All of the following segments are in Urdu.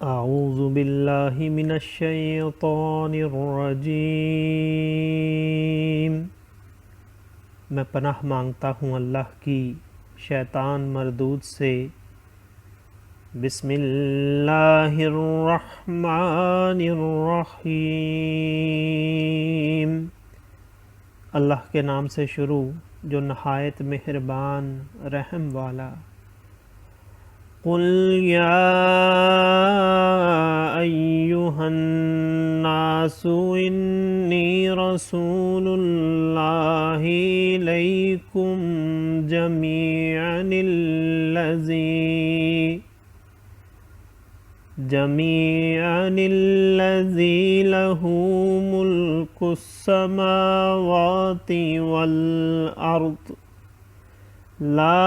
أعوذ بالله من الشیطان الرجیم میں پناہ مانگتا ہوں اللہ کی شیطان مردود سے۔ بسم اللہ الرحمن الرحیم، اللہ کے نام سے شروع جو نہایت مہربان رحم والا۔ قل یا ایہا الناس انی رسول اللہ الیکم جمیعا الذی لہ ملک السماوات والارض لا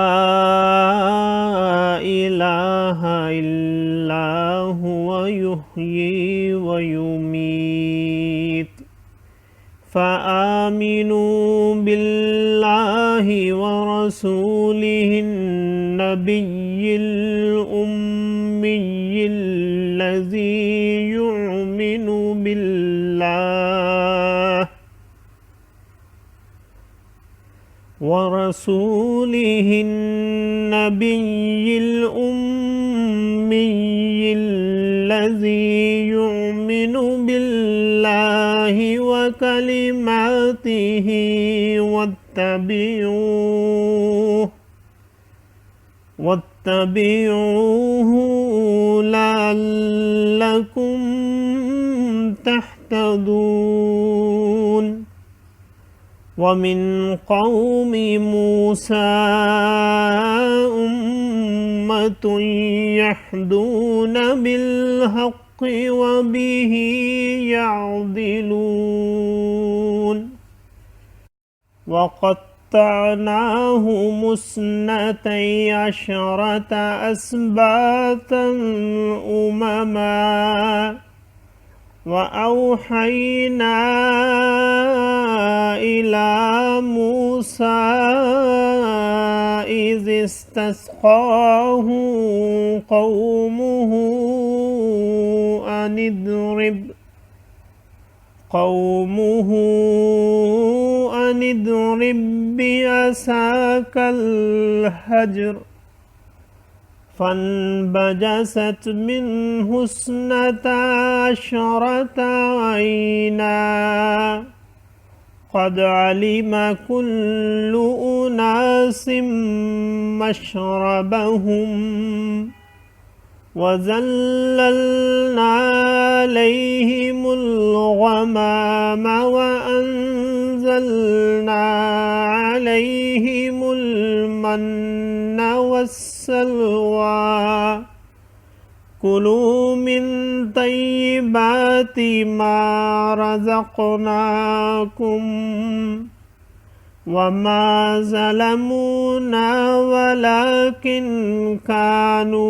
الہ الا هو یحیی ویمیت فآمنوا باللہ ورسولہ النبی الأمی الذی یؤمن باللہ ورسوله النبي الأمي الذي يؤمن بالله وكلماته واتبعوه لعلكم تهتدون ومن قوم موسى أمة يهدون بالحق وبه يعدلون وقطعناهم اثنتي عشرة أسباطا أمما وأوحينا إلى موسى إذ استسقاه قومه أن اضرب بعصاك الحجر فانبجست منه اثنتا عشرة عينا قد علم كل أناس مشربهم وظللنا عليهم الغمام وأنزلنا عليهم المن والسلوى كلوا من طيبات ما رزقناكم وما ظلمونا ولكن كانوا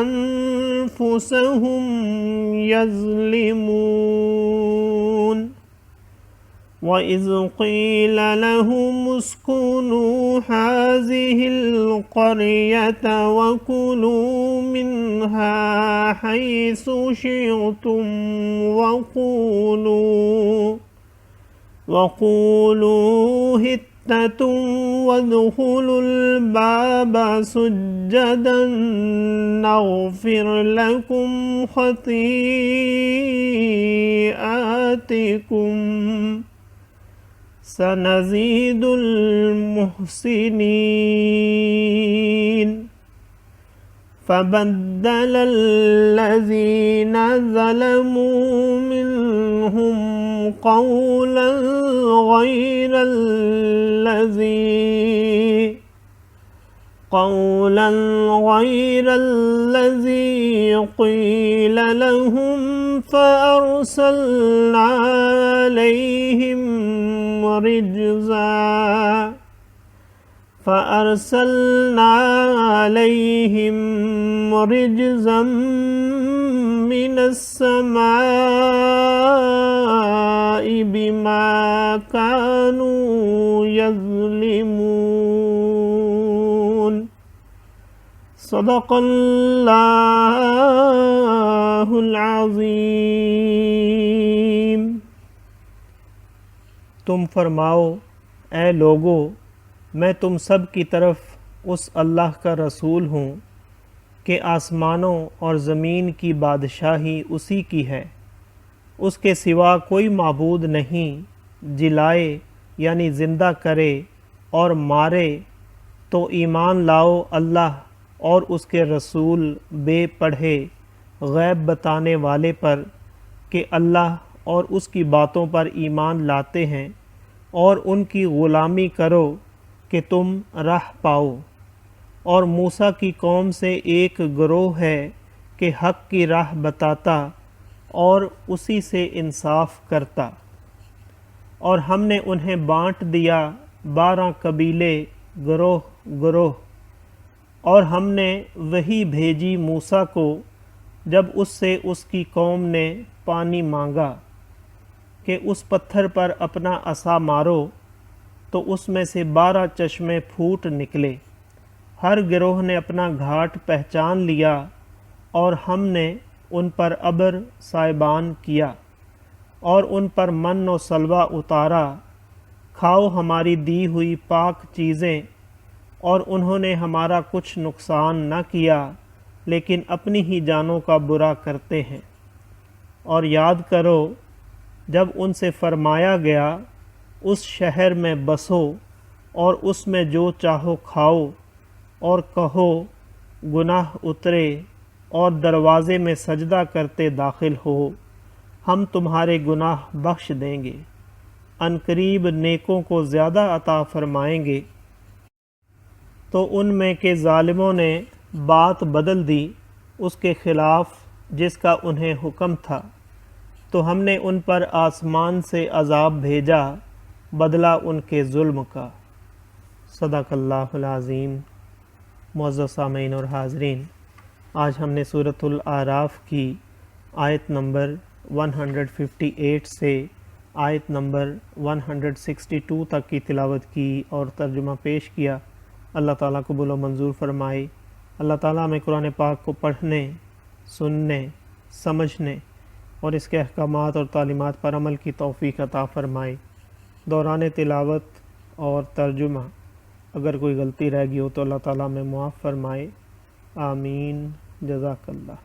أنفسهم يظلمون وإذ قيل لهم اسكنوا هذه القرية وكلوا منها حيث شئتم وقولوا حطة وادخلوا الباب سجدا نغفر لكم خطيئاتكم سنزيد المحسنين فبدل الذين ظلموا منهم قولا غير الذي قيل لهم فأرسلنا عليهم رجزا من السماء بما كانوا يظلمون صدق اللہ العظیم۔ تم فرماؤ اے لوگو میں تم سب کی طرف اس اللہ کا رسول ہوں کہ آسمانوں اور زمین کی بادشاہی اسی کی ہے، اس کے سوا کوئی معبود نہیں، جلائے یعنی زندہ کرے اور مارے، تو ایمان لاؤ اللہ اور اس کے رسول بے پڑھے غیب بتانے والے پر کہ اللہ اور اس کی باتوں پر ایمان لاتے ہیں، اور ان کی غلامی کرو کہ تم راہ پاؤ۔ اور موسیٰ کی قوم سے ایک گروہ ہے کہ حق کی راہ بتاتا اور اسی سے انصاف کرتا، اور ہم نے انہیں بانٹ دیا 12 قبیلے گروہ گروہ، اور ہم نے وحی بھیجی موسیٰ کو جب اس سے اس کی قوم نے پانی مانگا کہ اس پتھر پر اپنا عصا مارو، تو اس میں سے 12 چشمے پھوٹ نکلے، ہر گروہ نے اپنا گھاٹ پہچان لیا، اور ہم نے ان پر ابر سائبان کیا اور ان پر من و سلوہ اتارا، کھاؤ ہماری دی ہوئی پاک چیزیں، اور انہوں نے ہمارا کچھ نقصان نہ کیا لیکن اپنی ہی جانوں کا برا کرتے ہیں۔ اور یاد کرو جب ان سے فرمایا گیا اس شہر میں بسو اور اس میں جو چاہو کھاؤ، اور کہو گناہ اترے اور دروازے میں سجدہ کرتے داخل ہو، ہم تمہارے گناہ بخش دیں گے، ان قریب نیکوں کو زیادہ عطا فرمائیں گے۔ تو ان میں کے ظالموں نے بات بدل دی اس کے خلاف جس کا انہیں حکم تھا، تو ہم نے ان پر آسمان سے عذاب بھیجا بدلہ ان کے ظلم کا۔ صدق اللہ العظیم۔ معزز سامعین اور حاضرین، آج ہم نے سورۃ الاعراف کی آیت نمبر 158 سے آیت نمبر 162 تک کی تلاوت کی اور ترجمہ پیش کیا۔ اللہ تعالیٰ قبول و منظور فرمائے۔ اللہ تعالیٰ ہمیں قرآن پاک کو پڑھنے، سننے، سمجھنے اور اس کے احکامات اور تعلیمات پر عمل کی توفیق عطا فرمائے۔ دوران تلاوت اور ترجمہ اگر کوئی غلطی رہ گئی ہو تو اللہ تعالیٰ ہمیں معاف فرمائے۔ آمین۔ جزاک اللہ۔